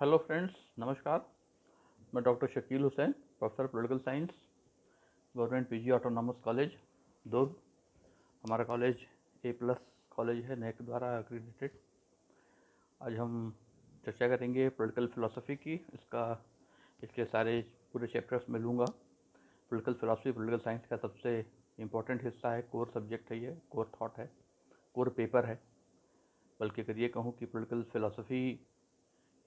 Hello friends, नमस्कार। मैं doctor Shakeel Hussain, professor political science, government PG autonomous college Durg. हमारा college A+ college है, नेक द्वारा एक्रीडिटेड। आज हम चर्चा करेंगे पॉलिटिकल फ़िलासफ़ी की। इसके सारे पूरे चैप्टर्स में लूँगा। पॉलिटिकल फ़िलासफ़ी पॉलिटिकल साइंस का सबसे इम्पोर्टेंट हिस्सा है, कोर सब्जेक्ट है, ये कोर थॉट है, कोर पेपर है। बल्कि अगर ये कहूँ कि पॉलिटिकल फ़िलासफ़ी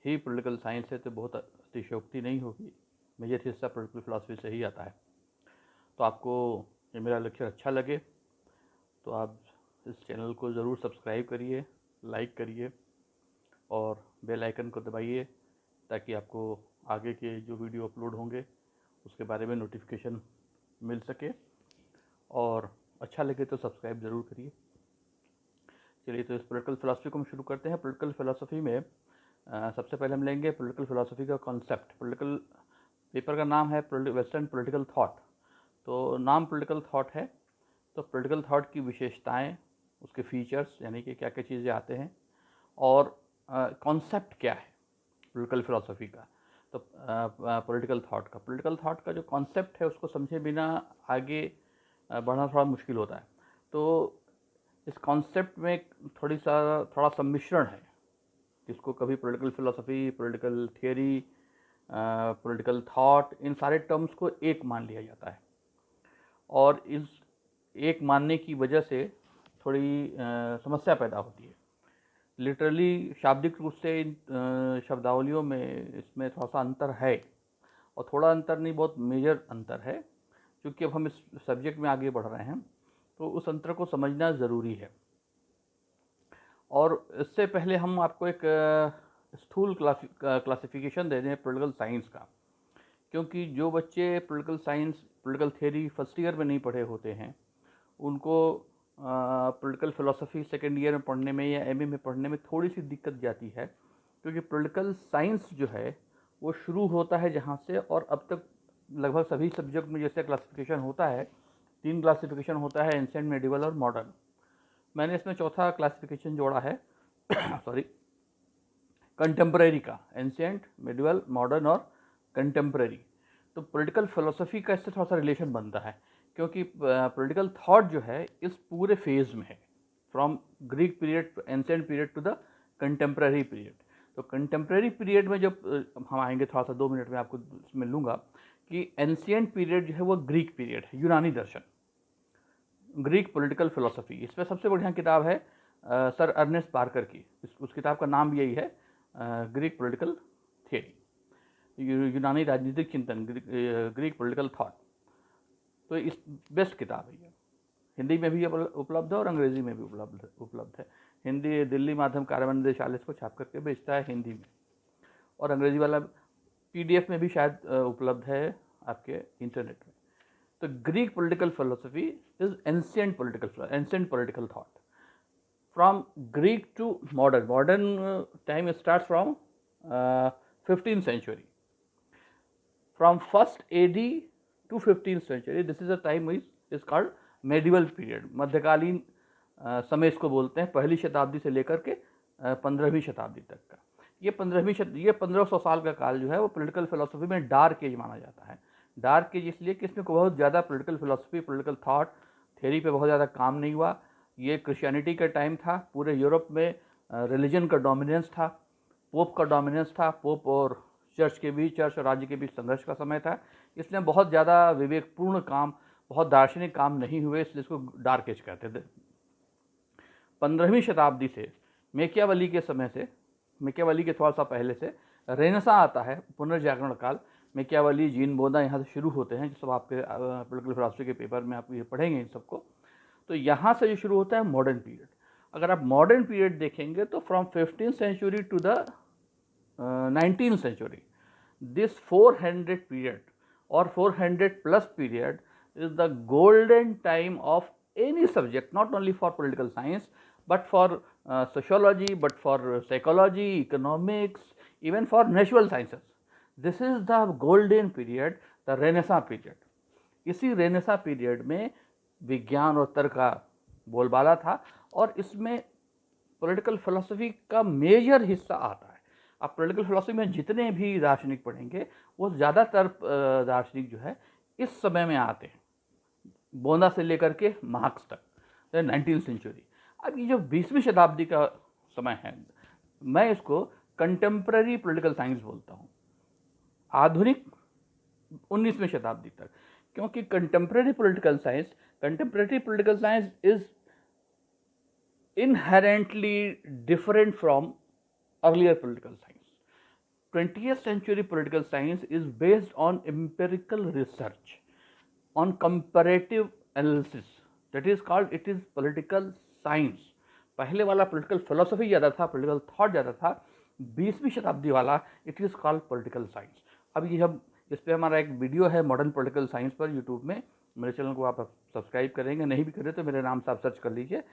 ही पॉलिटिकल साइंस है तो बहुत अतिशयोक्ति नहीं होगी। मेजर हिस्सा पॉलिटिकल फ़िलासफ़ी से ही आता है। तो आपको ये मेरा लेक्चर अच्छा लगे तो आप इस चैनल को ज़रूर सब्सक्राइब करिए, लाइक करिए और बेल आइकन को दबाइए ताकि आपको आगे के जो वीडियो अपलोड होंगे उसके बारे में नोटिफिकेशन मिल सके। और अच्छा लगे तो सब्सक्राइब ज़रूर करिए। चलिए, तो इस पॉलिटिकल फ़िलासफ़ी को हम शुरू करते हैं। पॉलिटिकल फ़िलासफ़ी में सबसे पहले हम लेंगे पॉलिटिकल फ़िलासफ़ी का कॉन्सेप्ट। पॉलिटिकल पेपर का नाम है वेस्टर्न पॉलिटिकल थॉट। तो नाम पॉलिटिकल थॉट है, तो पॉलिटिकल थॉट की विशेषताएं, उसके फीचर्स यानी कि क्या क्या चीज़ें आते हैं और कॉन्सेप्ट क्या है पॉलिटिकल फ़िलासफ़ी का। तो पॉलिटिकल थॉट का जो कॉन्सेप्ट है उसको समझे बिना आगे बढ़ना थोड़ा मुश्किल होता है। तो इस कॉन्सेप्ट में थोड़ा सम्मिश्रण है, जिसको कभी political philosophy, political theory, political thought, इन सारे टर्म्स को एक मान लिया जाता है। और इस एक मानने की वजह से थोड़ी समस्या पैदा होती है। लिटरली शाब्दिक रूप से इन शब्दावलियों में इसमें थोड़ा सा अंतर है, और थोड़ा अंतर नहीं, बहुत मेजर अंतर है। क्योंकि अब हम इस सब्जेक्ट में आगे बढ़ रहे हैं तो उस अंतर को समझना ज़रूरी है। और इससे पहले हम आपको एक स्थूल क्लासिफिकेशन दे दें पॉलिटिकल साइंस का। क्योंकि जो बच्चे political science, political theory first year में नहीं पढ़े होते हैं, उनको पॉलिटिकल फ़िलासफ़ी सेकेंड ईयर में पढ़ने में या एमए में पढ़ने में थोड़ी सी दिक्कत जाती है। क्योंकि पॉलिटिकल साइंस जो है वो शुरू होता है जहाँ से, और अब तक लगभग सभी सब्जेक्ट में जैसे क्लासिफिकेशन होता है, 3 क्लासिफिकेशन होता है, एंशिएंट, मेडिवल और मॉडर्न। मैंने इसमें चौथा क्लासिफिकेशन जोड़ा है सॉरी, कंटेम्प्रेरी का। एंशिएंट, मेडिवल, मॉडर्न और कंटेम्प्रेरी। तो पॉलिटिकल फ़िलासफ़ी का इससे थोड़ा सा रिलेशन बनता है, क्योंकि पॉलिटिकल थॉट जो है इस पूरे फेज़ में है, from Greek period, ancient period to the contemporary period. तो कंटेम्प्रेरी पीरियड में जब हम आएंगे, थोड़ा सा 2 मिनट में आपको इसमें लूँगा कि एंशिएंट पीरियड जो है वो ग्रीक पीरियड है, यूनानी दर्शन, ग्रीक पॉलिटिकल फ़िलासफ़ी। इसमें सबसे बढ़िया किताब है सर अर्नेस्ट पार्कर की। उस किताब का नाम भी यही है, ग्रीक पॉलिटिकल थियरी, यूनानी राजनीतिक चिंतन, ग्रीक पॉलिटिकल थॉट। तो इस बेस्ट किताब है ये। हिंदी में भी उपलब्ध है और अंग्रेज़ी में भी उपलब्ध है। हिंदी दिल्ली माध्यम कार्यान्वयन निदेशालय इसको छाप करके बेचता है हिंदी में, और अंग्रेज़ी वाला PDF में भी शायद उपलब्ध है आपके इंटरनेट में। तो Greek political philosophy is ancient political thought from Greek to modern. Modern time starts from 15th century. From 1st AD to 15th century, this is a time is called medieval period. मध्यकालीन समय इसको बोलते हैं, पहली शताब्दी से लेकर के 15वीं शताब्दी तक का। ये 1500 साल का काल जो है वो पॉलिटिकल फिलोसफी में डार्क एज माना जाता है। डार्क एज इसलिए कि इसमें बहुत ज़्यादा political philosophy, political thought, theory पे बहुत ज़्यादा काम नहीं हुआ। ये क्रिश्चियनिटी का टाइम था, पूरे यूरोप में रिलीजन का डोमिनेंस था, पोप का डोमिनेंस था, पोप और चर्च और राज्य के बीच संघर्ष का समय था। इसलिए बहुत ज़्यादा विवेकपूर्ण काम, बहुत दार्शनिक काम नहीं हुए, इसलिए इसको डार्क एज कहते थे। 15वीं शताब्दी से, मैकियावेली के समय से, मैकियावेली के थोड़ा सा पहले से रेनेसां आता है, पुनर्जागरण काल। मैकियावेली, जीन बोना यहाँ से शुरू होते हैं, जो सब आपके पॉलिटिकल फिलॉसफी के पेपर में आप ये पढ़ेंगे इन सबको। तो यहाँ से जो शुरू होता है मॉडर्न पीरियड। अगर आप मॉडर्न पीरियड देखेंगे तो from 15th century to the 19th century, this 400 period और 400+ period is the golden time of any subject, not only for political science but for sociology, but for psychology, economics, even for natural sciences. This is the golden period, the Renaissance period. इसी renaissance period में विज्ञान और तर्क का बोलबाला था, और इसमें पॉलिटिकल फिलोसफी का मेजर हिस्सा आता है। आप पॉलिटिकल फिलोसफी में जितने भी दार्शनिक पढ़ेंगे वो ज़्यादातर दार्शनिक जो है इस समय में आते हैं, बोना से लेकर के मार्क्स तक, 19वीं सेंचुरी। अब ये जो 20वीं शताब्दी का समय है, मैं इसको कंटेम्प्रेरी पॉलिटिकल साइंस बोलता हूँ, आधुनिक 19वीं शताब्दी तक। क्योंकि contemporary political science is inherently different from earlier political science. 20th century political science is based on empirical research, on comparative analysis. That is called, it is political science. पहले वाला political philosophy ज़्यादा था, political thought ज़्यादा था। 20वीं शताब्दी वाला it is called political science. अब ये जब इस पर हमारा एक वीडियो है मॉडर्न पॉलिटिकल साइंस पर यूट्यूब में, मेरे चैनल को आप सब्सक्राइब करेंगे, नहीं भी करें तो मेरे नाम से आप सर्च कर लीजिए।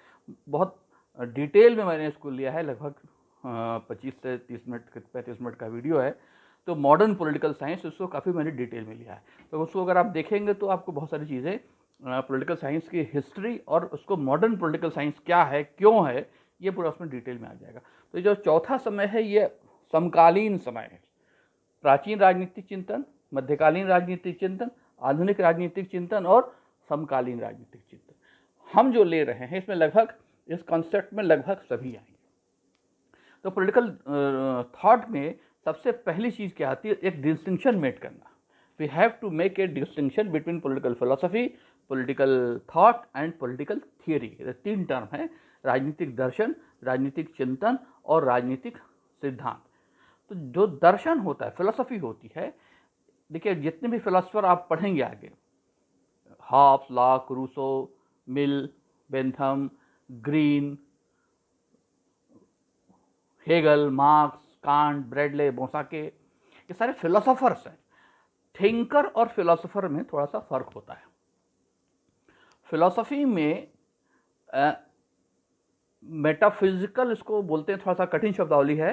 बहुत डिटेल में मैंने इसको लिया है, लगभग 25 से 30 मिनट 35 मिनट का वीडियो है। तो मॉडर्न पॉलिटिकल साइंस, उसको काफ़ी मैंने डिटेल में लिया है। तो उसको अगर आप देखेंगे तो आपको बहुत सारी चीज़ें पॉलिटिकल साइंस की हिस्ट्री और उसको मॉडर्न पॉलिटिकल साइंस क्या है, क्यों है, ये पूरा उसमें डिटेल में आ जाएगा। तो जो चौथा समय है ये समकालीन समय है। प्राचीन राजनीतिक चिंतन, मध्यकालीन राजनीतिक चिंतन, आधुनिक राजनीतिक चिंतन और समकालीन राजनीतिक चिंतन हम जो ले रहे हैं, इसमें लगभग इस कॉन्सेप्ट में लगभग सभी आएंगे। तो पॉलिटिकल थॉट में सबसे पहली चीज़ क्या आती है, एक डिस्टिंक्शन मेक करना। We have to make a distinction between political philosophy, political thought and political theory. ये 3 टर्म है, राजनीतिक दर्शन, राजनीतिक चिंतन और राजनीतिक सिद्धांत। तो जो दर्शन होता है, फिलोसफी होती है, देखिए जितने भी फिलोसफर आप पढ़ेंगे आगे, Hobbes, Locke, Rousseau, Mill, Bentham, Green, Hegel, Marx, Kant, Bradley, Bosanquet, ये सारे फिलोसोफर्स हैं। थिंकर और फिलोसोफर में थोड़ा सा फर्क होता है। फिलोसफी में मेटाफिजिकल इसको बोलते हैं, थोड़ा सा कठिन शब्दावली है,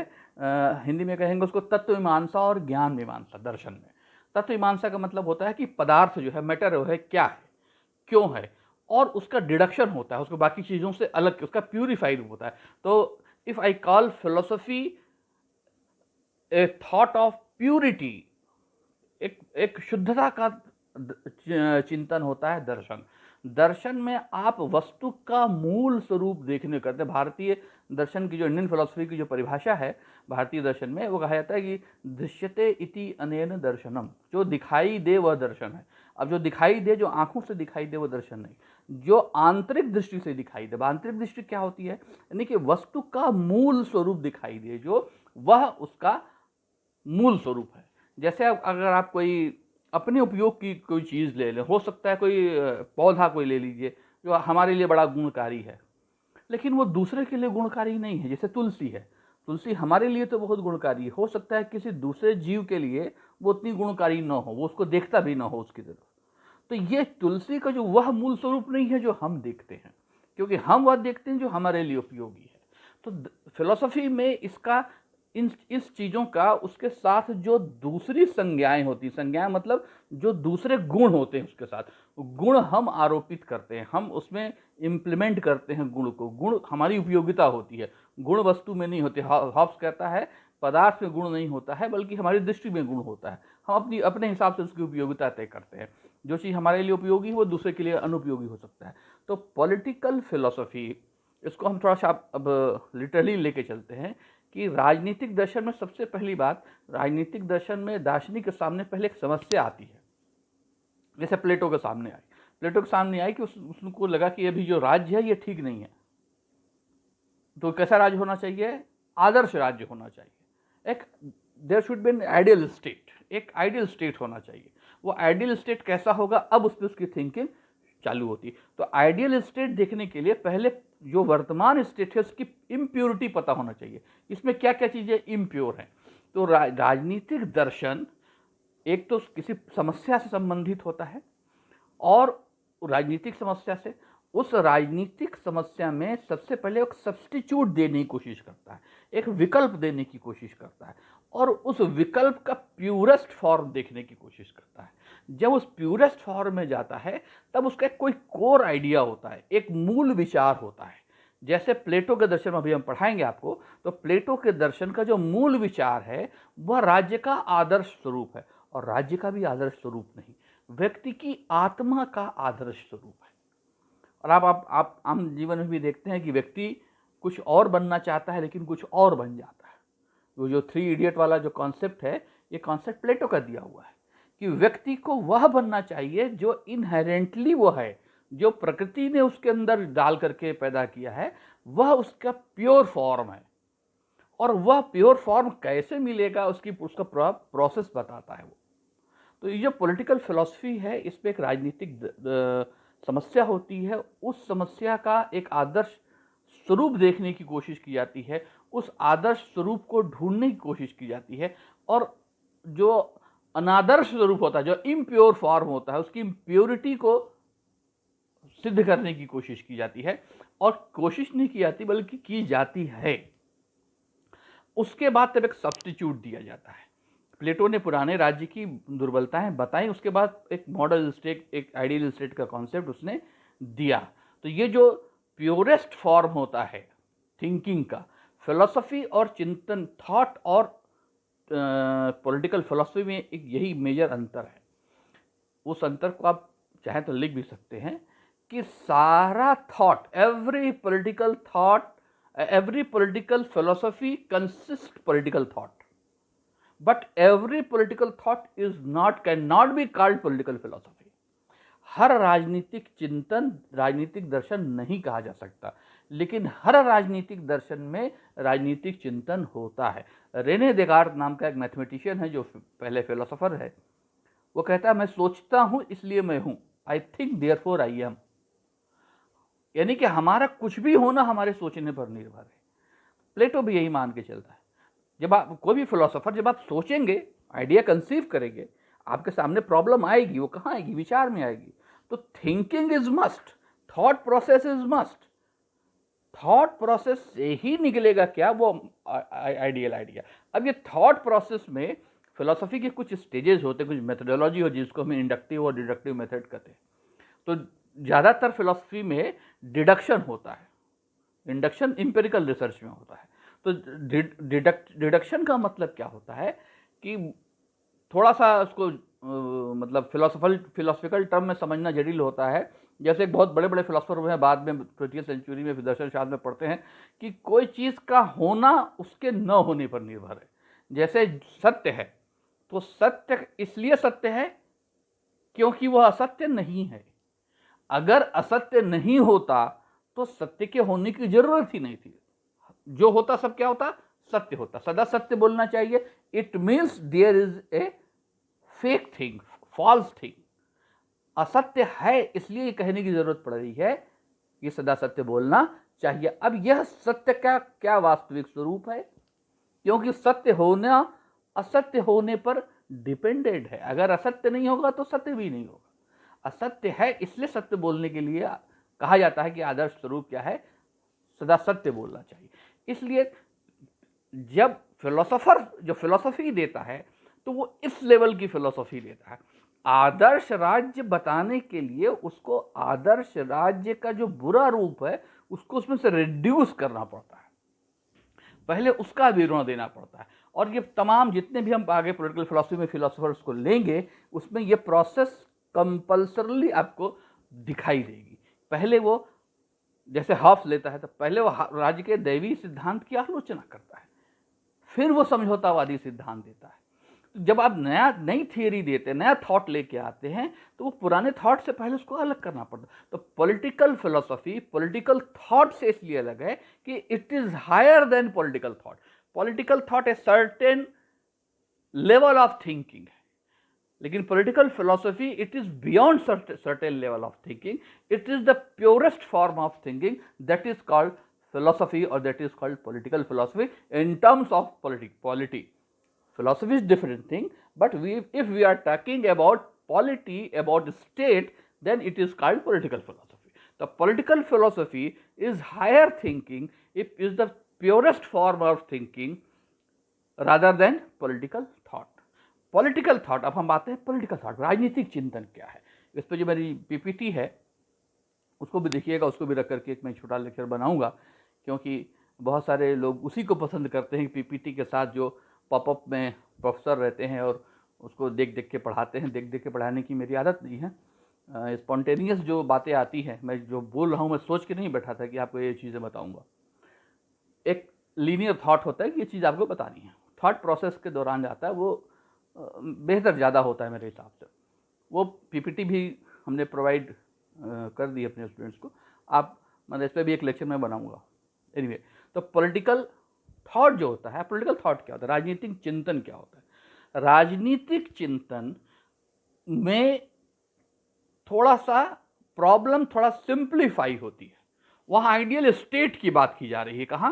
हिंदी में कहेंगे उसको तत्व मीमांसा और ज्ञान मीमांसा। दर्शन में तत्व मीमांसा का मतलब होता है कि पदार्थ जो है, मैटर है, क्या है, क्यों है, और उसका डिडक्शन होता है, उसको बाकी चीज़ों से अलग, उसका प्यूरिफाइड होता है। तो if I call philosophy A thought of purity, एक शुद्धता का चिंतन होता है दर्शन। दर्शन में आप वस्तु का मूल स्वरूप देखने करते हैं। भारतीय दर्शन की जो, इंडियन फिलोसफी की जो परिभाषा है भारतीय दर्शन में, वो कहा जाता है कि दृश्यते इति अनेन दर्शनम, जो दिखाई दे वह दर्शन है। अब जो दिखाई दे, जो आंखों से दिखाई दे, वो दर्शन नहीं, जो आंतरिक दृष्टि से दिखाई दे। आंतरिक दृष्टि क्या होती है, यानी कि वस्तु का मूल स्वरूप दिखाई दे, जो वह उसका मूल स्वरूप है। जैसे अगर आप कोई अपने उपयोग की कोई चीज़ ले लें, हो सकता है कोई पौधा कोई ले लीजिए जो हमारे लिए बड़ा गुणकारी है, लेकिन वो दूसरे के लिए गुणकारी नहीं है। जैसे तुलसी है, तुलसी हमारे लिए तो बहुत गुणकारी है, हो सकता है किसी दूसरे जीव के लिए वो उतनी गुणकारी न हो, वो उसको देखता भी ना हो उसकी तरफ। तो ये तुलसी का जो वह मूल स्वरूप नहीं है जो हम देखते हैं, क्योंकि हम वह देखते हैं जो हमारे लिए उपयोगी है। तो फिलॉसफी में इसका इस चीज़ों का उसके साथ जो दूसरी संज्ञाएं होती, संज्ञाएं मतलब जो दूसरे गुण होते हैं उसके साथ, गुण हम आरोपित करते हैं, हम उसमें इम्प्लीमेंट करते हैं गुण को। गुण हमारी उपयोगिता होती है, गुण वस्तु में नहीं होते। हॉब्स कहता है पदार्थ में गुण नहीं होता है, बल्कि हमारी दृष्टि में गुण होता है। हम अपने हिसाब से उसकी उपयोगिता तय करते हैं। जो चीज़ हमारे लिए उपयोगी है वो दूसरे के लिए अनुपयोगी हो सकता है। तो पॉलिटिकल फिलॉसफी, इसको हम थोड़ा सा अब लिटरली लेके चलते हैं कि राजनीतिक दर्शन में सबसे पहली बात, राजनीतिक दर्शन में दार्शनिक के सामने पहले एक समस्या आती है। जैसे प्लेटो के सामने आई कि उसको लगा कि अभी जो राज्य है ये ठीक नहीं है। तो कैसा राज्य होना चाहिए? आदर्श राज्य होना चाहिए। एक there should be an ideal state, एक आइडियल स्टेट होना चाहिए। वो आइडियल स्टेट कैसा होगा, अब उस पर उसकी थिंकिंग चालू होती। तो आइडियल स्टेट देखने के लिए पहले जो वर्तमान स्टेट है उसकी इम्प्योरिटी पता होना चाहिए, इसमें क्या क्या चीज़ें इम्प्योर हैं। तो राजनीतिक दर्शन एक तो किसी समस्या से संबंधित होता है, और राजनीतिक समस्या से, उस राजनीतिक समस्या में सबसे पहले एक सब्स्टिट्यूट देने की कोशिश करता है, एक विकल्प देने की कोशिश करता है, और उस विकल्प का प्यूरेस्ट फॉर्म देखने की कोशिश करता है। जब उस प्यूरेस्ट फॉर्म में जाता है तब उसका कोई कोर आइडिया होता है, एक मूल विचार होता है, जैसे प्लेटो के दर्शन में अभी हम पढ़ाएंगे आपको, तो प्लेटो के दर्शन का जो मूल विचार है वह राज्य का आदर्श स्वरूप है, और राज्य का भी आदर्श स्वरूप नहीं, व्यक्ति की आत्मा का आदर्श स्वरूप है। और आप आम जीवन में भी देखते हैं कि व्यक्ति कुछ और बनना चाहता है लेकिन कुछ और बन जाता है। वो जो 3 इडियट वाला जो कॉन्सेप्ट है, ये कॉन्सेप्ट प्लेटो का दिया हुआ है कि व्यक्ति को वह बनना चाहिए जो इनहेरेंटली वो है, जो प्रकृति ने उसके अंदर डाल करके पैदा किया है, वह उसका प्योर फॉर्म है। और वह प्योर फॉर्म कैसे मिलेगा उसका प्रोसेस बताता है वो। तो ये जो पॉलिटिकल फिलॉसफी है, इसमें एक राजनीतिक समस्या होती है, उस समस्या का एक आदर्श स्वरूप देखने की कोशिश की जाती है, उस आदर्श स्वरूप को ढूंढने की कोशिश की जाती है, और जो अनादर्श स्वरूप होता है, जो इम्प्योर फॉर्म होता है, उसकी इम्प्योरिटी को सिद्ध करने की कोशिश की जाती है। और कोशिश नहीं की जाती बल्कि की जाती है। उसके बाद तब एक सब्स्टिट्यूट दिया जाता है। प्लेटो ने पुराने राज्य की दुर्बलताएं बताई, उसके बाद एक मॉडल स्टेट, एक आइडियल स्टेट का कॉन्सेप्ट उसने दिया। तो ये जो प्योरेस्ट फॉर्म होता है थिंकिंग का, फिलॉसफी और चिंतन, थॉट और पॉलिटिकल फिलॉसफी में एक यही मेजर अंतर है। उस अंतर को आप चाहे तो लिख भी सकते हैं कि सारा thought, every political thought, every political philosophy consists political thought, but every political thought cannot be called political philosophy. हर राजनीतिक चिंतन राजनीतिक दर्शन नहीं कहा जा सकता, लेकिन हर राजनीतिक दर्शन में राजनीतिक चिंतन होता है। रेने देकार्त नाम का एक मैथमेटिशियन है जो पहले फिलोसोफर है, वो कहता है मैं सोचता हूं इसलिए मैं हूं, I think therefore I am. यानी कि हमारा कुछ भी होना हमारे सोचने पर निर्भर है। प्लेटो भी यही मान के चलता है। जब आप कोई भी फिलोसोफर, जब आप सोचेंगे, आइडिया कंसीव करेंगे, आपके सामने प्रॉब्लम आएगी, वो कहाँ आएगी? विचार में आएगी। तो thinking is must, thought process is must. Thought process से ही निकलेगा क्या? वो आइडियल आइडिया। अब ये थॉट प्रोसेस में फिलोसफी के कुछ स्टेजेस होते हैं, कुछ मेथोडोलॉजी हो जिसको हम इंडक्टिव और डिडक्टिव मेथड कहते हैं। तो ज़्यादातर फिलोसफी में डिडक्शन होता है, इंडक्शन इंपेरिकल रिसर्च में होता है। तो डिडक्शन का मतलब क्या होता है कि थोड़ा सा उसको मतलब फिलोसफिकल टर्म में समझना जटिल होता है। जैसे एक बहुत बड़े बड़े फिलोसफर हुए हैं, बाद में 20वीं सेंचुरी में दर्शन शास्त्र में पढ़ते हैं कि कोई चीज़ का होना उसके न होने पर निर्भर है। जैसे सत्य है, तो सत्य इसलिए सत्य है क्योंकि वह असत्य नहीं है। अगर असत्य नहीं होता तो सत्य के होने की जरूरत ही नहीं थी। जो होता सब क्या होता? सत्य होता। सदा सत्य बोलना चाहिए। It means there is a fake thing, false thing. असत्य है इसलिए ये कहने की जरूरत पड़ रही है कि सदा सत्य बोलना चाहिए। अब यह सत्य का क्या वास्तविक स्वरूप है? क्योंकि सत्य होना असत्य होने पर डिपेंडेंट है। अगर असत्य नहीं होगा तो सत्य भी नहीं होगा। असत्य है इसलिए सत्य बोलने के लिए कहा जाता है कि आदर्श स्वरूप क्या है? सदा सत्य बोलना चाहिए। इसलिए जब फिलोसोफर जो फिलोसफी देता है तो वो इस लेवल की फिलोसफी देता है। आदर्श राज्य बताने के लिए उसको आदर्श राज्य का जो बुरा रूप है उसको उसमें से रिड्यूस करना पड़ता है, पहले उसका विवरण देना पड़ता है। और ये तमाम जितने भी हम आगे पॉलिटिकल फिलोसफी में फिलोसफर्स को लेंगे उसमें ये प्रोसेस कंपल्सरली आपको दिखाई देगी। पहले वो जैसे हॉब्स लेता है तो पहले वो राज्य के दैवी सिद्धांत की आलोचना करता है, फिर वो समझौतावादी सिद्धांत देता है। तो जब आप नई थियरी देते हैं, नया थॉट लेके आते हैं, तो वो पुराने थॉट से पहले उसको अलग करना पड़ता है। तो पॉलिटिकल फिलोसफी पॉलिटिकल थॉट से इसलिए अलग है कि it is higher than political thought. Political thought a certain level of thinking है, लेकिन political philosophy it is beyond certain level of thinking. It is the purest form of thinking that is called philosophy, or that is called political philosophy in terms of polity. Philosophy is different thing, but if we are talking about polity, about state, then it is called political philosophy. The political philosophy is higher thinking, it is the purest form of thinking rather than political thought. Political thought, अब हम आते हैं political thought, राजनीतिक चिंतन क्या है। इस पर जो मेरी पीपीटी है उसको भी देखिएगा, उसको भी रख करके एक मैं छोटा लेक्चर बनाऊंगा, क्योंकि बहुत सारे लोग उसी को पसंद करते हैं, पीपीटी के साथ जो पॉपअप में प्रोफेसर रहते हैं और उसको देख देख के पढ़ाते हैं। देख देख के पढ़ाने की मेरी आदत नहीं है। स्पॉन्टेनियस जो बातें आती हैं, मैं जो बोल रहा हूँ, मैं सोच के नहीं बैठा था कि आपको ये चीज़ें बताऊँगा। एक लीनियर थॉट होता है कि ये चीज़ आपको बतानी है, थॉट प्रोसेस के दौरान जाता है, वो बेहतर ज़्यादा होता है मेरे हिसाब से। वो पीपीटी भी हमने प्रोवाइड कर दी अपने स्टूडेंट्स को। आप मतलब इस पर भी एक लेक्चर मैं बनाऊंगा। एनीवे, तो पॉलिटिकल थॉट जो होता है, पॉलिटिकल थॉट क्या होता है, राजनीतिक चिंतन क्या होता है। राजनीतिक चिंतन में थोड़ा सा प्रॉब्लम थोड़ा सिंप्लीफाई होती है। वहाँ आइडियल स्टेट की बात की जा रही है, कहाँ,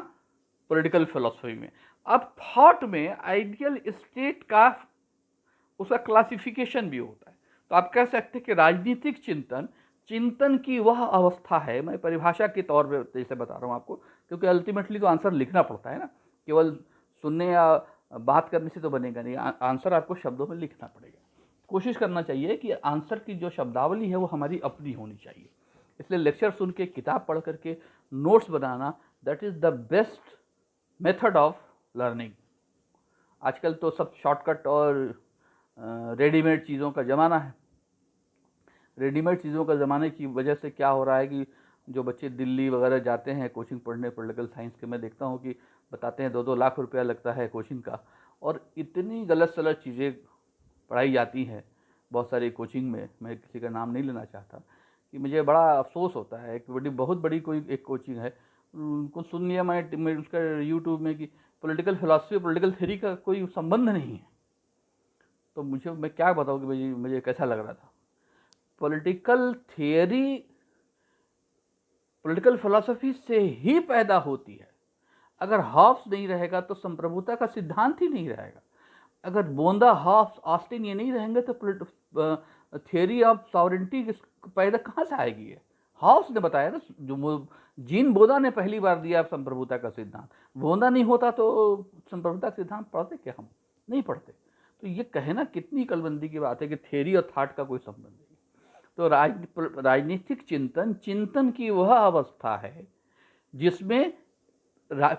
पॉलिटिकल फिलॉसफी में। अब थॉट में आइडियल स्टेट का उसका क्लासिफिकेशन भी होता है। तो आप कह सकते हैं कि राजनीतिक चिंतन, चिंतन की वह अवस्था है, मैं परिभाषा के तौर पे जैसे बता रहा हूँ आपको, क्योंकि अल्टीमेटली तो आंसर लिखना पड़ता है ना, केवल सुनने या बात करने से तो बनेगा नहीं, आंसर आपको शब्दों में लिखना पड़ेगा। कोशिश करना चाहिए कि आंसर की जो शब्दावली है वो हमारी अपनी होनी चाहिए। इसलिए लेक्चर सुन के, किताब पढ़ करके notes banana, that is the best method of learning. आजकल तो सब शॉर्टकट और रेडीमेड चीज़ों का ज़माना है। रेडीमेड चीज़ों का ज़माने की वजह से क्या हो रहा है कि जो बच्चे दिल्ली वगैरह जाते हैं कोचिंग पढ़ने पॉलिटिकल साइंस के, मैं देखता हूँ कि बताते हैं 2-2 लाख रुपया लगता है कोचिंग का, और इतनी गलत सलत चीज़ें पढ़ाई जाती हैं बहुत सारी कोचिंग में। मैं किसी का नाम नहीं लेना चाहता, कि मुझे बड़ा अफसोस होता है। एक बहुत बड़ी कोई एक कोचिंग है, उनको सुन लिया मैं उसका यूट्यूब में कि पॉलिटिकल फिलॉसफी, पॉलिटिकल थ्योरी का कोई संबंध नहीं है। तो मैं क्या बताऊँ कि मुझे कैसा लग रहा था। पॉलिटिकल थियरी पॉलिटिकल फिलॉसफी से ही पैदा होती है। अगर हॉब्स नहीं रहेगा तो संप्रभुता का सिद्धांत ही नहीं रहेगा। अगर बोंदा, हॉब्स, ऑस्टिन ये नहीं रहेंगे तो थियरी ऑफ सॉवरेंटी पैदा कहाँ से आएगी। ये हॉब्स ने बताया ना, जो जीन बोदा ने पहली बार दिया संप्रभुता का सिद्धांत। बोंदा नहीं होता तो संप्रभुता का सिद्धांत पढ़ते क्या, हम नहीं पढ़ते। तो ये कहना कितनी कलबंदी की बात है कि थियरी और थॉट का कोई संबंध नहीं। तो राजनीतिक चिंतन, चिंतन की वह अवस्था है जिसमें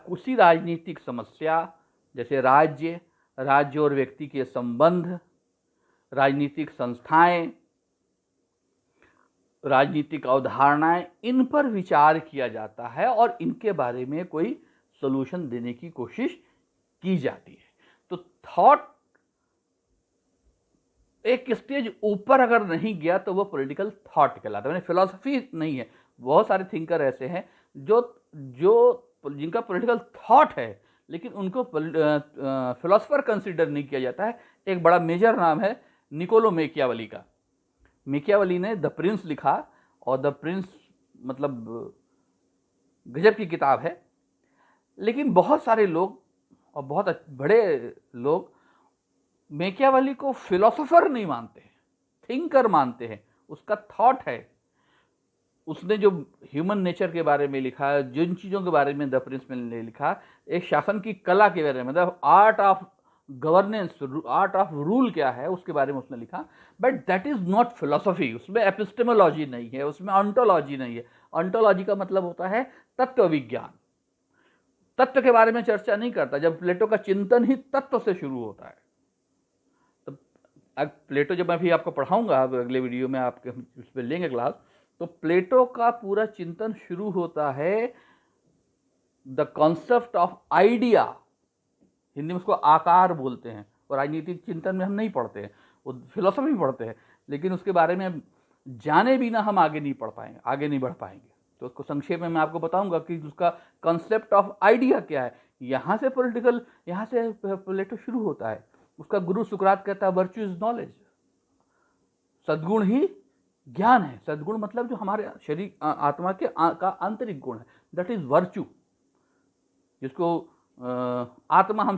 उसी राजनीतिक समस्या, जैसे राज्य और व्यक्ति के संबंध, राजनीतिक संस्थाएं, राजनीतिक अवधारणाएं, इन पर विचार किया जाता है और इनके बारे में कोई सॉल्यूशन देने की कोशिश की जाती है। तो थॉट एक स्टेज ऊपर अगर नहीं गया तो वो पॉलिटिकल थॉट कहलाता है, फिलॉसफी नहीं है। बहुत सारे थिंकर ऐसे हैं जो जिनका पॉलिटिकल थॉट है, लेकिन उनको फिलोसोफर कंसिडर नहीं किया जाता है। एक बड़ा मेजर नाम है निकोलो मेकियावली का। मेकियावली ने द प्रिंस लिखा, और द प्रिंस मतलब गजब की किताब है। लेकिन बहुत सारे लोग और बहुत बड़े लोग मेकियावली को फिलोसोफर नहीं मानते हैं, थिंकर मानते हैं। उसका थॉट है, उसने जो ह्यूमन नेचर के बारे में लिखा, जिन चीज़ों के बारे में द प्रिंस ने लिखा, एक शासन की कला के बारे में, मतलब art of governance, art of rule क्या है उसके बारे में उसने लिखा। But that is not philosophy. उसमें एपिस्टेमोलॉजी नहीं है, उसमें ऑन्टोलॉजी नहीं है। ऑन्टोलॉजी का मतलब होता है तत्व विज्ञान। तत्व के बारे में चर्चा नहीं करता, जब प्लेटो का चिंतन ही तत्व से शुरू होता है। तो प्लेटो जब मैं भी आपको पढ़ाऊंगा अगले वीडियो में, आपके उस पर लेंगे क्लास, तो प्लेटो का पूरा चिंतन शुरू होता है the concept of idea, Hindi में उसको आकार बोलते हैं। और राजनीतिक चिंतन में हम नहीं पढ़ते हैं, वो फिलोसफी पढ़ते हैं, लेकिन उसके बारे में जाने बिना हम आगे नहीं पढ़ पाएंगे, आगे नहीं बढ़ पाएंगे। तो उसको संक्षेप में मैं आपको बताऊंगा कि उसका कॉन्सेप्ट ऑफ आइडिया क्या है। यहाँ से प्लेटो शुरू होता है। उसका गुरु सुकरात कहता है वर्च्यू इज नॉलेज, सद्गुण ही ज्ञान है। सद्गुण मतलब जो हमारे शरीर आत्मा के का आंतरिक गुण है, दैट इज वर्च्यू, जिसको आत्मा हम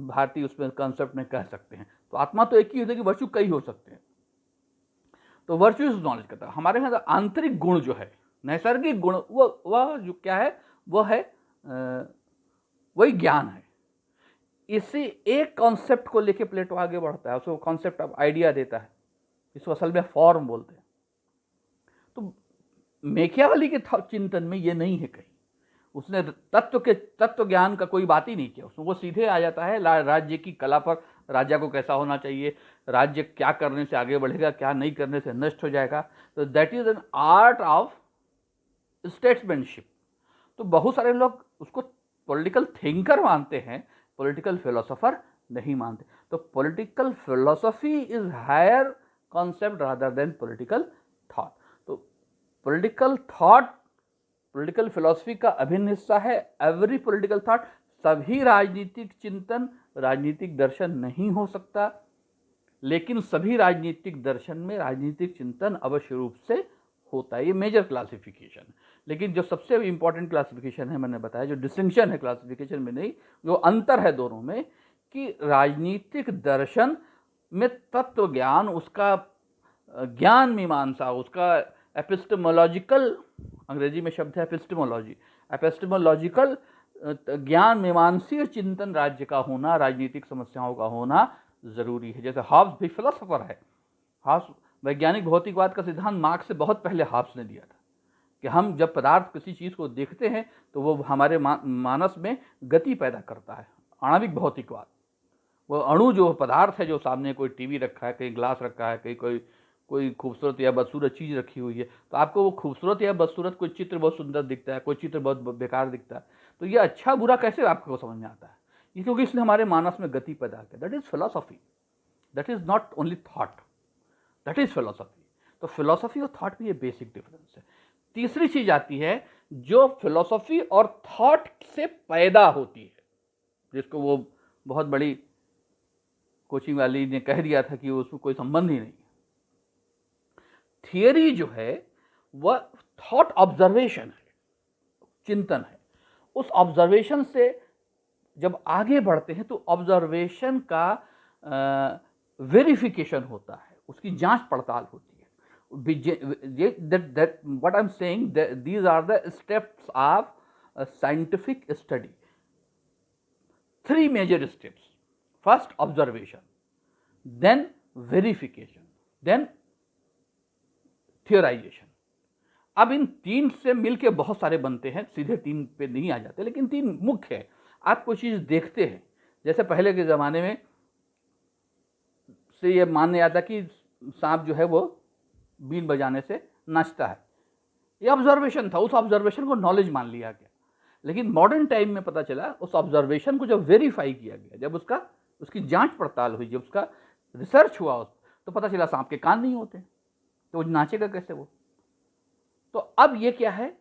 भारतीय उसमें कंसेप्ट में कह सकते हैं। तो आत्मा तो एक ही होती है कि वर्च्यू कई हो सकते हैं। तो वर्च्यू इज नॉलेज कहता है हमारे में आंतरिक गुण जो है, नैसर्गिक गुण, वह जो क्या है, वह है वही ज्ञान है। इसी एक कॉन्सेप्ट को लेके प्लेटो आगे बढ़ता है, उसको कॉन्सेप्ट ऑफ आइडिया देता है। इसको असल में फॉर्म बोलते हैं। तो मेकियावेली के चिंतन में ये नहीं है कहीं। उसने तत्व ज्ञान का कोई बात ही नहीं किया उसमें। वो सीधे आ जाता है राज्य की कला पर, राजा को कैसा होना चाहिए, राज्य क्या करने से आगे बढ़ेगा, क्या नहीं करने से नष्ट हो जाएगा। तो that is an art of statesmanship. तो बहुत सारे लोग उसको पॉलिटिकल थिंकर मानते हैं, पॉलिटिकल फिलोसोफर नहीं मानते। तो political philosophy is higher concept rather than political thought. तो पॉलिटिकल थॉट पॉलिटिकल फिलोसफी का अभिन्न हिस्सा है। एवरी पॉलिटिकल थॉट, सभी राजनीतिक चिंतन राजनीतिक दर्शन नहीं हो सकता, लेकिन सभी राजनीतिक दर्शन में राजनीतिक चिंतन अवश्य रूप से होता है। ये मेजर क्लासिफिकेशन। लेकिन जो सबसे इंपॉर्टेंट क्लासिफिकेशन है, मैंने बताया, जो डिस्टिंक्शन है क्लासिफिकेशन में नहीं, जो अंतर है दोनों में, कि राजनीतिक दर्शन में तत्व ज्ञान, उसका ज्ञान मीमांसा, उसका एपिस्टेमोलॉजिकल, अंग्रेजी में शब्द है एपिस्टेमोलॉजी, एपिस्टेमोलॉजिकल ज्ञान मीमांसीय चिंतन राज्य का होना, राजनीतिक समस्याओं का होना जरूरी है। जैसे हॉब्स भी फिलोसोफर है। हॉब्स वैज्ञानिक भौतिकवाद का सिद्धांत मार्क्स से बहुत पहले हॉब्स ने दिया था कि हम जब पदार्थ किसी चीज़ को देखते हैं तो वो हमारे मानस में गति पैदा करता है। आणविक भौतिकवाद, वो अणु जो पदार्थ है, जो सामने कोई टीवी रखा है, कहीं ग्लास रखा है, कहीं कोई खूबसूरत या बदसूरत चीज़ रखी हुई है, तो आपको वो खूबसूरत या बदसूरत कोई चित्र बहुत सुंदर दिखता है, कोई चित्र बहुत बेकार दिखता है, तो ये अच्छा बुरा कैसे आपको समझ में आता है? ये क्योंकि इसने हमारे मानस में गति पैदा किया। That is philosophy, that is not only thought, that is philosophy. तो फिलोसफी और थॉट में ये बेसिक डिफरेंस है। तीसरी चीज आती है जो फिलोसफी और थॉट से पैदा होती है, जिसको वो बहुत बड़ी कोचिंग वाली ने कह दिया था कि उसमें कोई संबंध ही नहीं। थियरी जो है वह थॉट ऑब्जर्वेशन है, चिंतन है। उस ऑब्जर्वेशन से जब आगे बढ़ते हैं तो ऑब्जर्वेशन का वेरिफिकेशन होता है, उसकी जांच पड़ताल होती है। what I'm saying, these are the steps of a scientific study. 3 major steps: first observation, then verification, then theorization. अब इन 3 से मिलके बहुत सारे बनते हैं, सीधे 3 पे नहीं आ जाते, लेकिन 3 मुख्य है। आप कोई चीज़ देखते हैं, जैसे पहले के ज़माने में से ये मानने आता कि सांप जो है वो बीन बजाने से नाचता है, ये ऑब्जर्वेशन था। उस ऑब्जर्वेशन को नॉलेज मान लिया गया। लेकिन मॉडर्न टाइम में पता चला, उस ऑब्जर्वेशन को जब वेरीफाई किया गया, जब उसकी जांच पड़ताल हुई, जब उसका रिसर्च हुआ, तो पता चला सांप के कान नहीं होते, तो वो नाचेगा कैसे वो? तो अब ये क्या है,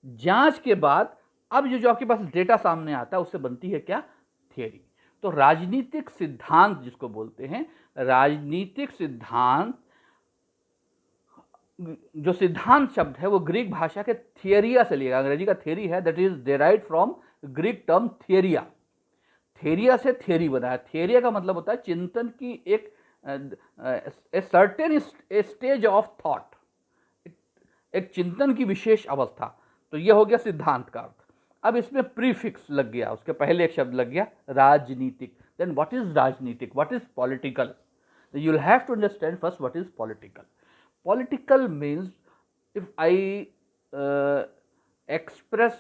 जांच के बाद अब जो आपके पास डेटा सामने आता है, उससे बनती है क्या? थियरी। तो राजनीतिक सिद्धांत जिसको बोलते हैं, राजनीतिक सिद्धांत, जो सिद्धांत शब्द है वो ग्रीक भाषा के थियरिया से लिया, अंग्रेजी का थियरी है, that is derived from Greek term theoria. Theoria से थियरी बना है। थियरिया का मतलब होता है चिंतन की एक सर्टेन स्टेज ऑफ थॉट, एक चिंतन की विशेष अवस्था। तो यह हो गया सिद्धांत का अर्थ। अब इसमें प्रीफिक्स लग गया, उसके पहले एक शब्द लग गया राजनीतिक। देन व्हाट इज राजनीतिक, what is political? You will have to understand first what is political. Political means, if I express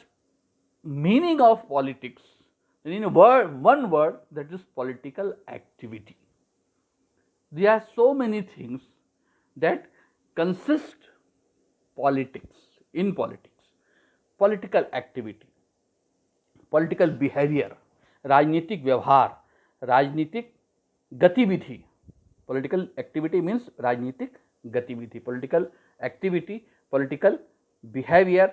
meaning of politics in one word, that is political activity. There are so many things that consist politics, in politics. Political activity, political behavior, राजनीतिक व्यवहार, राजनीतिक गतिविधि. Political activity means राजनीतिक गतिविधि, political activity, political behaviour,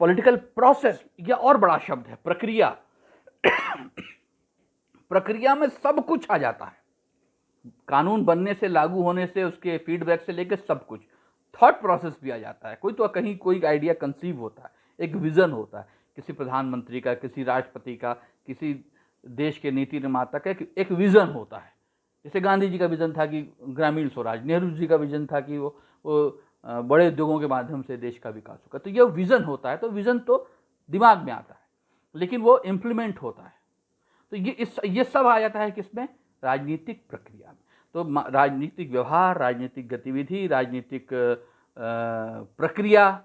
political process, या और बड़ा शब्द है प्रक्रिया. प्रक्रिया में सब कुछ आ जाता है, कानून बनने से, लागू होने से, उसके फीडबैक से लेकर सब कुछ. थॉट प्रोसेस भी आ जाता है. कहीं कोई आइडिया कंसीव होता है, एक विजन होता है, किसी प्रधानमंत्री का, किसी राष्ट्रपति का, किसी देश के नीति निर्माता का एक विजन होता है. जैसे गांधी जी का विजन था कि ग्रामीण स्वराज, नेहरू जी का विजन था कि वो बड़े उद्योगों के माध्यम से देश का विकास होगा. तो ये विजन होता है. तो विजन तो दिमाग में आता है, लेकिन वो इम्प्लीमेंट होता है. तो ये सब आ जाता है किसमें? राजनीतिक प्रक्रिया में. तो राजनीतिक व्यवहार, राजनीतिक गतिविधि, राजनीतिक प्रक्रिया,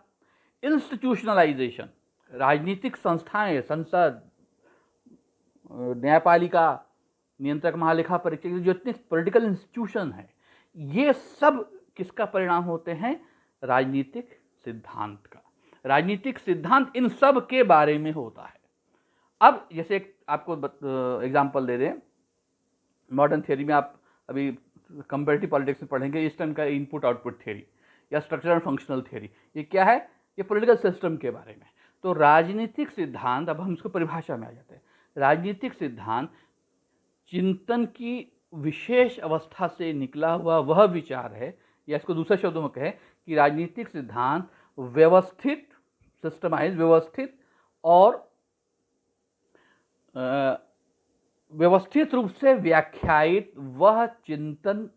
इंस्टीट्यूशनलाइजेशन, राजनीतिक संस्थाएं, संसद, न्यायपालिका, नियंत्रक महालेखा परीक्षक, जो इतने पॉलिटिकल इंस्टीट्यूशन हैं, ये सब किसका परिणाम होते हैं? राजनीतिक सिद्धांत का। राजनीतिक सिद्धांत इन सब के बारे में होता है। अब जैसे एक आपको एग्जांपल दे दें, मॉडर्न थ्योरी में आप अभी कंपैरेटिव पॉलिटिक्स में पढ़ेंगे ईस्टर्न का इनपुट आउटपुट थ्योरी या स्ट्रक्चरल फंक्शनल थ्योरी। ये क्या है? ये पॉलिटिकल सिस्टम के बारे में। तो राजनीतिक सिद्धांत, अब हम इसको परिभाषा में आ जाते हैं। राजनीतिक सिद्धांत चिंतन की विशेष अवस्था से निकला हुआ वह विचार है, या इसको दूसरे शब्दों में कहें कि राजनीतिक सिद्धांत व्यवस्थित, सिस्टमाइज, व्यवस्थित और व्यवस्थित रूप से व्याख्यायित वह चिंतन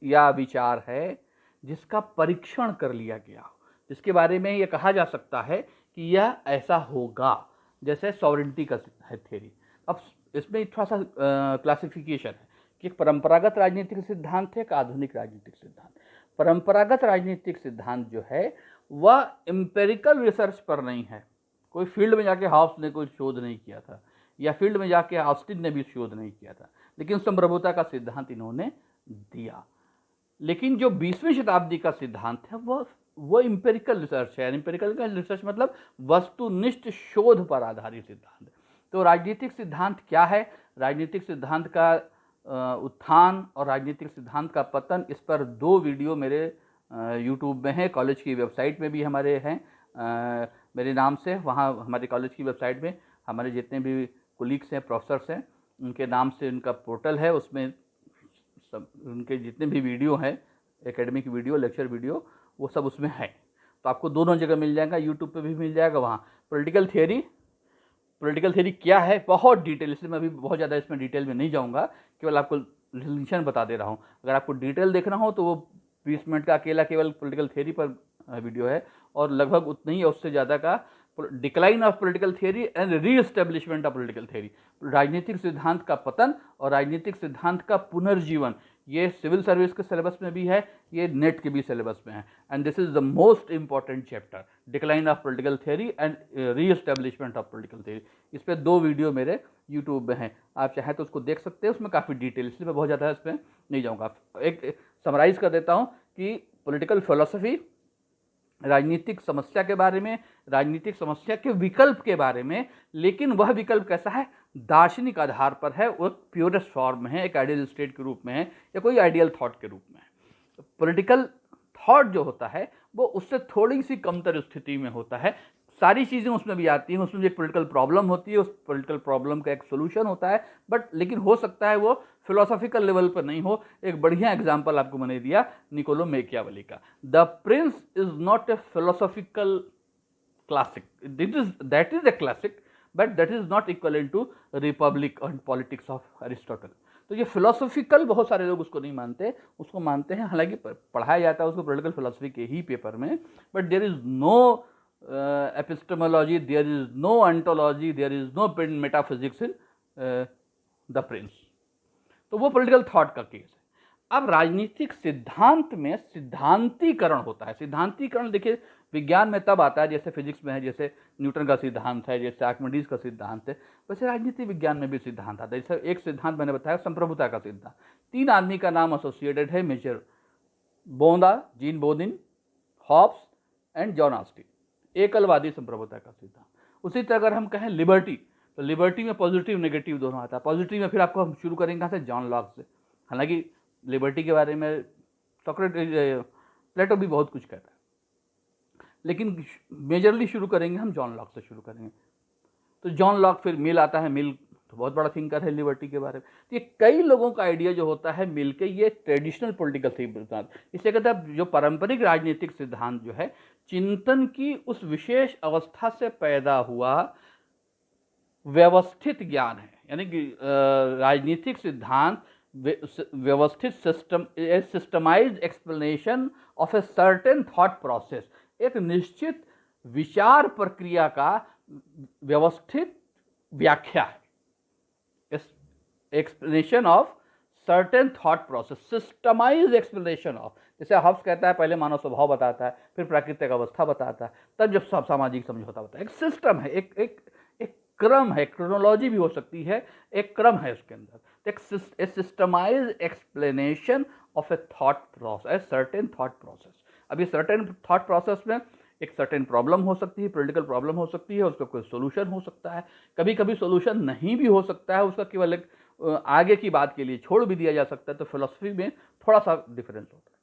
या विचार है जिसका परीक्षण कर लिया गया हो, जिसके बारे में यह कहा जा सकता है कि यह ऐसा होगा। जैसे सॉवरेंटी का है थ्योरी। अब इसमें थोड़ा सा क्लासिफिकेशन है कि एक परंपरागत राजनीतिक सिद्धांत है, एक आधुनिक राजनीतिक सिद्धांत। परंपरागत राजनीतिक सिद्धांत जो है वह एम्पेरिकल रिसर्च पर नहीं है। कोई फील्ड में जाके हॉब्स ने कोई शोध नहीं किया था, या फील्ड में जाके ऑस्टिन ने भी शोध नहीं किया था, लेकिन संप्रभुता का सिद्धांत इन्होंने दिया। लेकिन जो 20वीं शताब्दी का सिद्धांत है वो एम्पेरिकल रिसर्च है। एम्पेरिकल रिसर्च मतलब वस्तुनिष्ठ शोध पर आधारित सिद्धांत। तो राजनीतिक सिद्धांत क्या है? राजनीतिक सिद्धांत का उत्थान और राजनीतिक सिद्धांत का पतन, इस पर 2 वीडियो मेरे यूट्यूब में है, कॉलेज की वेबसाइट में भी हमारे हैं मेरे नाम से। वहाँ हमारे कॉलेज की वेबसाइट में हमारे जितने भी कोलीग्स हैं, प्रोफेसर्स हैं, उनके नाम से उनका पोर्टल है। उसमें सब उनके जितने भी वीडियो हैं, एकेडमिक वीडियो, लेक्चर वीडियो, वो सब उसमें है। तो आपको दोनों जगह मिल जाएगा, यूट्यूब पे भी मिल जाएगा। वहाँ पॉलिटिकल थ्योरी क्या है बहुत डिटेल, इसलिए मैं अभी बहुत ज़्यादा इसमें डिटेल में नहीं जाऊँगा, केवल आपको रिलेशन बता दे रहा हूँ। अगर आपको डिटेल देखना हो तो वो 20 मिनट का अकेला केवल पॉलिटिकल थ्योरी पर वीडियो है, और लगभग उतना ही उससे ज़्यादा का decline of political theory and reestablishment of political theory, राजनीतिक सिद्धांत का पतन और राजनीतिक सिद्धांत का पुनर्जीवन। ये सिविल सर्विस के सिलेबस में भी है, ये नेट के भी सिलेबस में है। And this is the most important chapter, decline of political theory and reestablishment of political theory. इस पर 2 वीडियो मेरे यूट्यूब में हैं, आप चाहें तो उसको देख सकते हैं। उसमें काफ़ी डिटेल, इसलिए मैं बहुत ज़्यादा इसमें नहीं जाऊँगा। एक समराइज कर देता हूँ कि पॉलिटिकल फिलोसफी राजनीतिक समस्या के बारे में, राजनीतिक समस्या के विकल्प के बारे में, लेकिन वह विकल्प कैसा है? दार्शनिक आधार पर है, वो प्योरेस्ट फॉर्म में है, एक आइडियल स्टेट के रूप में है, या कोई आइडियल थॉट के रूप में है। पॉलिटिकल थॉट जो होता है वो उससे थोड़ी सी कमतर स्थिति में होता है। सारी चीज़ें उसमें भी आती हैं, उसमें एक पॉलिटिकल प्रॉब्लम होती है, उस पॉलिटिकल प्रॉब्लम का एक सोल्यूशन होता है, बट लेकिन हो सकता है वो फिलोसॉफिकल लेवल पर नहीं हो। एक बढ़िया एग्जांपल आपको मैंने दिया निकोलो मैकियावेली का। The Prince is not a philosophical classic, that is a classic, but that is not equal to Republic and Politics of Aristotle. तो ये फिलोसॉफिकल बहुत सारे लोग उसको नहीं मानते, उसको मानते हैं, हालांकि पढ़ाया जाता है उसको पॉलिटिकल फिलोसफी के ही पेपर में, but there is no epistemology, there is no ontology, there is no metaphysics in the prince। तो वो पॉलिटिकल थॉट का केस है। अब राजनीतिक सिद्धांत में सिद्धांतीकरण होता है। सिद्धांतीकरण देखिए विज्ञान में तब आता है जैसे फिजिक्स में है, जैसे न्यूटन का सिद्धांत है, जैसे आर्किमिडीज का सिद्धांत है, वैसे राजनीति विज्ञान में भी सिद्धांत आता है। जैसे एक सिद्धांत मैंने बताया संप्रभुता का सिद्धांत, 3 आदमी का नाम एसोसिएटेड है, मेजर बोंदा, Jean Bodin, Hobbes and John Austin, एकलवादी संप्रभुता का सिद्धांत। उसी तरह अगर हम कहें लिबर्टी, तो लिबर्टी में पॉजिटिव नेगेटिव दोनों आता है। पॉजिटिव में फिर आपको हम शुरू करेंगे कहाँ से? जॉन लॉक से। हालांकि लिबर्टी के बारे में सोक्रेटिस, प्लेटो भी बहुत कुछ कहता है, लेकिन मेजरली शुरू करेंगे हम जॉन लॉक से शुरू करेंगे। तो जॉन लॉक, फिर मिल आता है, मिल तो बहुत बड़ा थिंकर है लिबर्टी के बारे में। तो ये कई लोगों का आइडिया जो होता है मिल के, ये ट्रेडिशनल पॉलिटिकल सिद्धांत, इसलिए कहते हैं जो पारंपरिक राजनीतिक सिद्धांत जो है चिंतन की उस विशेष अवस्था से पैदा हुआ व्यवस्थित ज्ञान है। यानी कि राजनीतिक सिद्धांत व्यवस्थित system, systemised explanation of a certain thought process, एक निश्चित विचार प्रक्रिया का व्यवस्थित व्याख्या है। Explanation of certain thought process, systemise explanation of, जैसे हब्स कहता है पहले मानव स्वभाव बताता है, फिर प्राकृतिक अवस्था बताता है, तब जब सब सामाजिक समझौता बताता है। एक सिस्टम है, एक क्रम है, क्रोनोलॉजी भी हो सकती है, एक क्रम है उसके अंदर। एक systemise explanation of A thought process, certain thought process. अब ये सर्टेन थॉट प्रोसेस में एक सर्टेन प्रॉब्लम हो सकती है, पॉलिटिकल प्रॉब्लम हो सकती है, उसका कोई सोल्यूशन हो सकता है, कभी कभी सोल्यूशन नहीं भी हो सकता है, उसका केवल एक आगे की बात के लिए छोड़ भी दिया जा सकता है। तो फिलॉसफी में थोड़ा सा डिफरेंस होता है।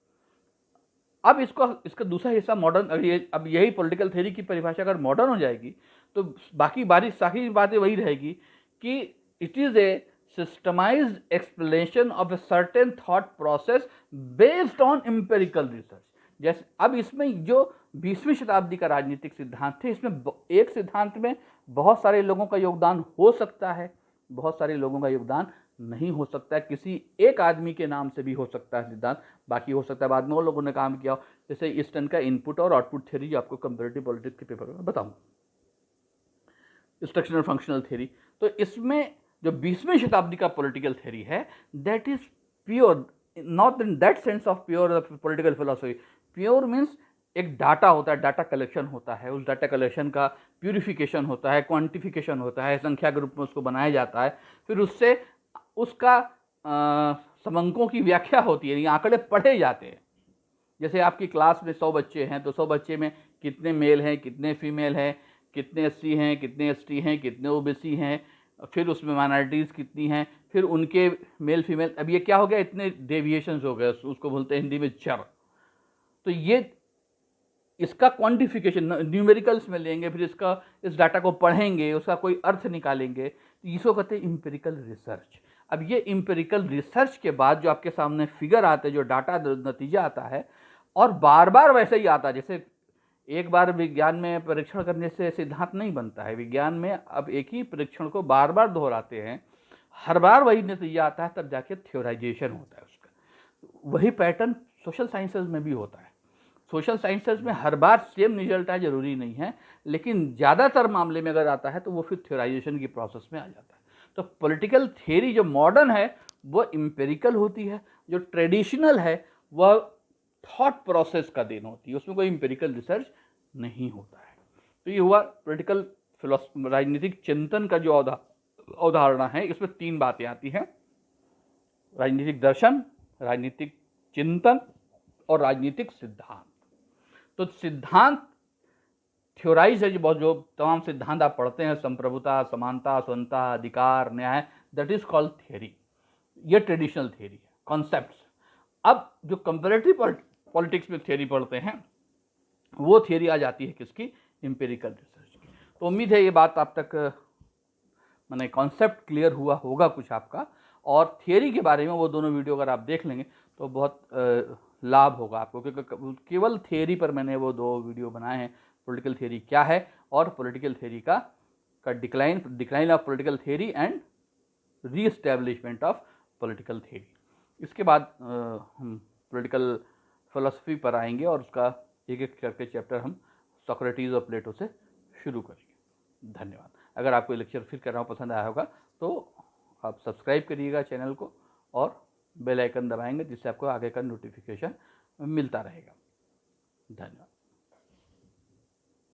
अब इसका दूसरा हिस्सा मॉडर्न, अब यही पॉलिटिकल थ्योरी की परिभाषा अगर मॉडर्न हो जाएगी तो बाकी सारी बातें वही रहेगी कि it is a systemised explanation of a certain thought process based on empirical research. जैसे अब इसमें जो 20वीं शताब्दी का राजनीतिक सिद्धांत है, इसमें एक सिद्धांत में बहुत सारे लोगों का योगदान हो सकता है, बहुत सारे लोगों का योगदान नहीं हो सकता है, किसी एक आदमी के नाम से भी हो सकता है सिद्धांत, बाकी हो सकता है बाद में वो लोगों ने काम किया हो। जैसे ईस्टर्न का इनपुट और आउटपुट थ्योरी आपको कंपैरेटिव पॉलिटिक्स के पेपर में बताऊं, स्ट्रक्चरल फंक्शनल थ्योरी। तो इसमें जो 20वीं शताब्दी का पॉलिटिकल थ्योरी है, that is pure, not in that sense of pure political philosophy. Pure means एक डाटा होता है, डाटा कलेक्शन होता है, उस डाटा कलेक्शन का प्यूरिफिकेशन होता है, क्वांटिफिकेशन होता है, संख्या के रूप में उसको बनाया जाता है, फिर उससे उसका समंकों की व्याख्या होती है, ये आंकड़े पढ़े जाते हैं। जैसे आपकी क्लास में 100 बच्चे हैं तो 100 बच्चे में कितने मेल हैं, कितने फीमेल हैं, कितने एससी हैं, कितने एसटी हैं, कितने ओबीसी हैं, फिर उसमें माइनॉरिटीज़ कितनी हैं, फिर उनके मेल फीमेल। अब ये क्या हो गया, इतने डेविएशंस हो गए, उसको बोलते हैं हिंदी में चर। तो ये इसका क्वांटिफिकेशन न्यूमेरिकल्स में लेंगे, फिर इस डाटा को पढ़ेंगे, उसका कोई अर्थ निकालेंगे, तो इसको कहते हैं इम्पेरिकल रिसर्च। अब ये इम्पेरिकल रिसर्च के बाद जो आपके सामने फिगर आते हैं, जो डाटा नतीजा आता है, और बार बार वैसे ही आता है। जैसे एक बार विज्ञान में परीक्षण करने से सिद्धांत नहीं बनता है, विज्ञान में अब एक ही परीक्षण को बार बार दोहराते हैं, हर बार वही नतीजा आता है, तब जाके थ्योराइजेशन होता है उसका। वही पैटर्न सोशल साइंसेज में भी होता है। सोशल साइंसेज में हर बार सेम रिजल्ट आए जरूरी नहीं है, लेकिन ज़्यादातर मामले में अगर आता है तो वो फिर थ्योराइजेशन की प्रोसेस में आ जाता है। तो पॉलिटिकल थ्योरी जो मॉडर्न है वो इम्पेरिकल होती है, जो ट्रेडिशनल है वह थॉट प्रोसेस का देन होती है, उसमें कोई इम्पेरिकल रिसर्च नहीं होता है। तो ये हुआ पॉलिटिकल फिलोसफी, राजनीतिक चिंतन का जो अवधारणा है। इसमें 3 बातें आती हैं, राजनीतिक दर्शन, राजनीतिक चिंतन और राजनीतिक सिद्धांत। तो सिद्धांत थ्योराइज है, जो तमाम सिद्धांत आप पढ़ते हैं, संप्रभुता, समानता, स्वतंत्रता, अधिकार, न्याय, दैट इज कॉल्ड थ्योरी। ये ट्रेडिशनल थ्योरी है, कॉन्सेप्ट्स। अब जो कंपैरेटिव पॉलिटिक्स में थ्योरी पढ़ते हैं, वो थ्योरी आ जाती है किसकी, एम्पिरिकल रिसर्च की। तो उम्मीद है ये बात आप तक माने कॉन्सेप्ट क्लियर हुआ होगा कुछ आपका, और थियरी के बारे में वो दोनों वीडियो अगर आप देख लेंगे तो बहुत लाभ होगा आपको, क्योंकि केवल थियरी पर मैंने वो 2 वीडियो बनाए हैं, पॉलिटिकल थियरी क्या है और पॉलिटिकल थियरी का decline of political theory and reestablishment of political theory. इसके बाद हम पॉलिटिकल फिलोसफी पर आएंगे और उसका एक एक करके चैप्टर हम सोक्रेटिस और प्लेटो से शुरू करेंगे। धन्यवाद। अगर आपको लेक्चर फिर कर रहा हूँ पसंद आया होगा तो आप सब्सक्राइब करिएगा चैनल को और बेल आइकन दबाएंगे, जिससे आपको आगे का नोटिफिकेशन मिलता रहेगा। धन्यवाद।